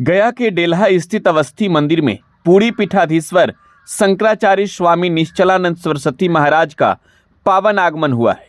गया के डेल्हा स्थित अवस्थी मंदिर में पूरी पीठाधीश्वर शंकराचार्य स्वामी निश्चलानंद सरस्वती महाराज का पावन आगमन हुआ है।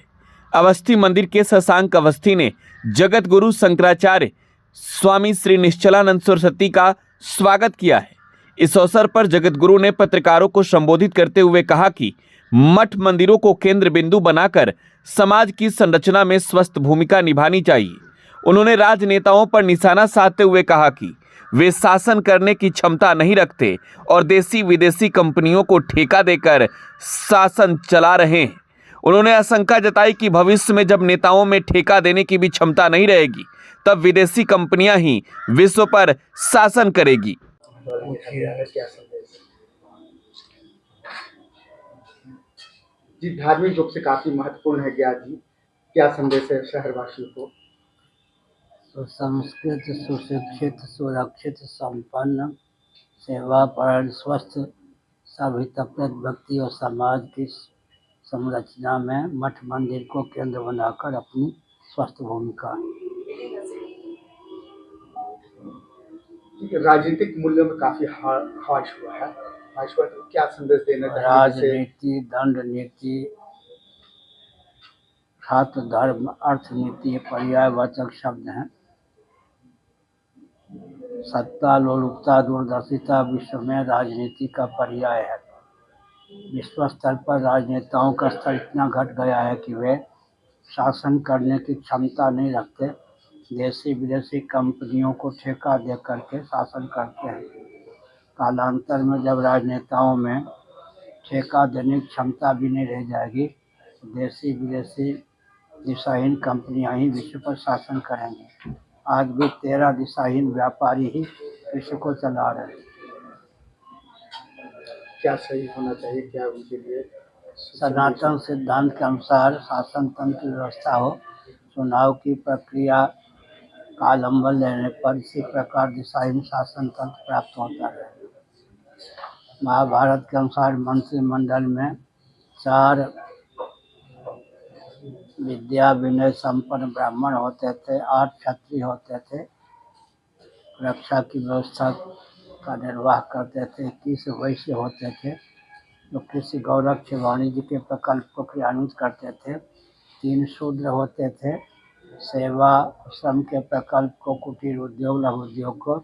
अवस्थी मंदिर के शशांक अवस्थी ने जगत गुरु शंकराचार्य स्वामी श्री निश्चलानंद सरस्वती का स्वागत किया है। इस अवसर पर जगत गुरु ने पत्रकारों को संबोधित करते हुए कहा कि मठ मंदिरों को केंद्र बिंदु बनाकर समाज की संरचना में स्वस्थ भूमिका निभानी चाहिए। उन्होंने राजनेताओं पर निशाना साधते हुए कहा कि वे शासन करने की क्षमता नहीं रखते और देसी विदेशी कंपनियों को ठेका देकर शासन चला रहे हैं। उन्होंने आशंका जताई कि भविष्य में जब नेताओं में ठेका देने की भी क्षमता नहीं रहेगी, तब विदेशी कंपनियां ही विश्व पर शासन करेगी। जी, धार्मिक रूप से काफी महत्वपूर्ण है गया जी। क्या संदेश है शहरवासियों को? सुसंस्कृत, सुशिक्षित, सुरक्षित, संपन्न, सेवापरायण, स्वस्थ, सभी तबके व्यक्ति और समाज की संरचना में मठ मंदिर को केंद्र बनाकर अपनी स्वस्थ भूमिका। राजनीतिक मूल्यों में काफी ह्रास हुआ है, तो क्या संदेश देना चाहिए? राजनीति, दंड नीति, छात्र धर्म, अर्थनीति पर्यायवाचक शब्द हैं। सत्ता, लोलुपता, दूरदर्शिता विश्व में राजनीति का पर्याय है। विश्व स्तर पर राजनेताओं का स्तर इतना घट गया है कि वे शासन करने की क्षमता नहीं रखते, देशी विदेशी कंपनियों को ठेका दे करके शासन करते हैं। कालांतर में जब राजनेताओं में ठेका देने की क्षमता भी नहीं रह जाएगी, देशी विदेशी दिशाहीन कंपनियां ही विश्व पर शासन करेंगी। आज भी 13 दिशाहीन व्यापारी ही विश्व को चला रहे हैं। क्या सही होना चाहिए, क्या उनके लिए? सनातन सिद्धांत के अनुसार शासन तंत्र की व्यवस्था हो, चुनाव की प्रक्रिया का अवलंबन लेने पर इसी प्रकार दिशाहीन शासन तंत्र प्राप्त होता है। महाभारत के अनुसार मंत्रिमंडल में 4 विद्या विनय संपन्न ब्राह्मण होते थे, 8 क्षत्रिय होते थे, रक्षा की व्यवस्था का निर्वाह करते थे, 21 वैश्य होते थे जो कृषि गौरक्ष वाणिज्य के प्रकल्प को क्रियान्वित करते थे, 3 शूद्र होते थे, सेवा श्रम के प्रकल्प को, कुटीर उद्योग लघु उद्योग को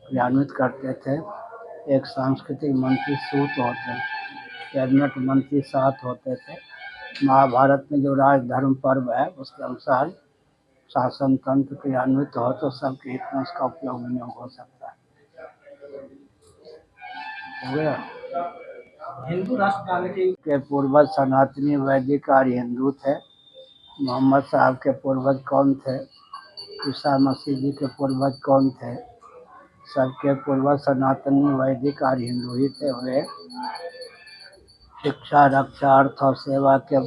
क्रियान्वित करते थे, 1 सांस्कृतिक मंत्री सूत होते, कैबिनेट मंत्री 7 होते थे। महाभारत में जो राजधर्म पर्व है उसके अनुसार शासन तंत्र क्रियान्वित हो तो सबके हित में उसका उपयोग विनियोग हो सकता है। हो गया। हिंदू राष्ट्र के पूर्वज सनातनी वैदिक आर्य हिंदू थे। मोहम्मद साहब के पूर्वज कौन थे? ईसा मसीह जी के पूर्वज कौन थे? सबके पूर्वज सनातनी वैदिक आर्य हिंदू ही थे। वे शिक्षा, रक्षा, अर्थ और सेवा के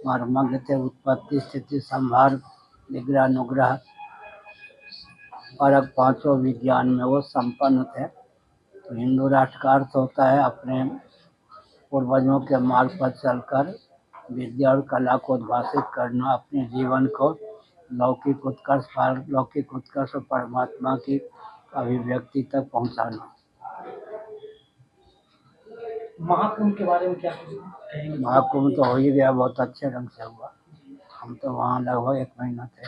मर्मज्ञ थे। उत्पत्ति, स्थिति, संहार, निग्रह, अनुग्रह और 5 विज्ञान में वो संपन्न थे। तो हिंदू राष्ट्र का अर्थ होता है अपने पूर्वजों के मार्ग पर चलकर विद्या और कला को उद्भाषित करना, अपने जीवन को लौकिक उत्कर्ष और परमात्मा की अभिव्यक्ति तक पहुंचाना। महाकुंभ के बारे में क्या कहेंगे? महाकुंभ तो हो ही गया, बहुत अच्छे ढंग से हुआ। हम तो वहाँ लगभग 1 महीना थे।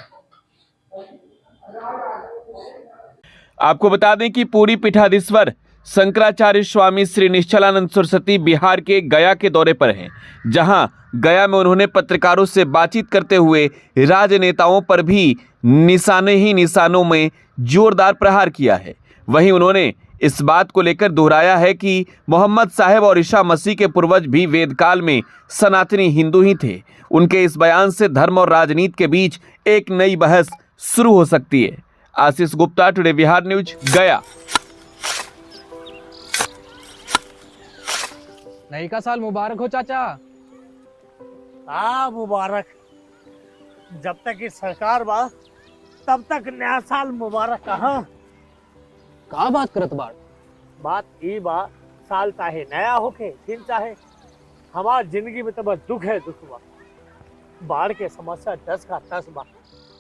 आपको बता दें कि पूरी पीठाधीश्वर शंकराचार्य स्वामी श्री निश्चलानंद सरस्वती बिहार के गया के दौरे पर हैं, जहां गया में उन्होंने पत्रकारों से बातचीत करते हुए राजनेताओं पर भी निशाने ही निशानों में जोरदार प्रहार किया है। वहीं उन्होंने इस बात को लेकर दोहराया है कि मोहम्मद साहब और ईसा मसीह के पूर्वज भी वेदकाल में सनातनी हिंदू ही थे। उनके इस बयान से धर्म और राजनीति के बीच एक नई बहस शुरू हो सकती है। आशीष गुप्ता, टुडे बिहार न्यूज, गया। नई का साल मुबारक हो चाचा। हाँ मुबारक। जब तक इस सरकार बा तब तक नया साल मुबारक। का बात करत बात ई बा, साल चाहे नया होके दिन चाहे, हमार जिंदगी में तो बस दुख है, दुख बा। बाढ़ के समस्या 10 का 10 बा।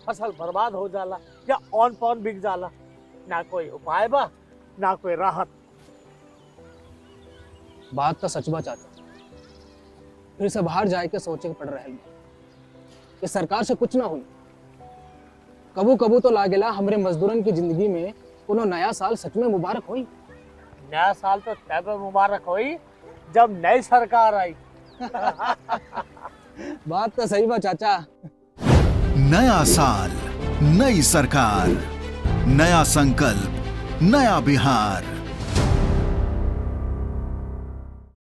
फसल बर्बाद हो जाला या ऑन पॉन बिक जाला, ना कोई उपाय बा ना कोई राहत। बात तो सच बा चाचा, फिर से बाहर जाए के सोचे के पड़ रहे कि सरकार से कुछ ना हुई। कबू कबू तो लागेला हमरे मजदूरन की जिंदगी में कोनो नया साल सच में मुबारक हुई। नया साल तो तब मुबारक हुई जब नई सरकार आई। बात तो सही बा चाचा। नया साल, नई सरकार, नया संकल्प, नया बिहार।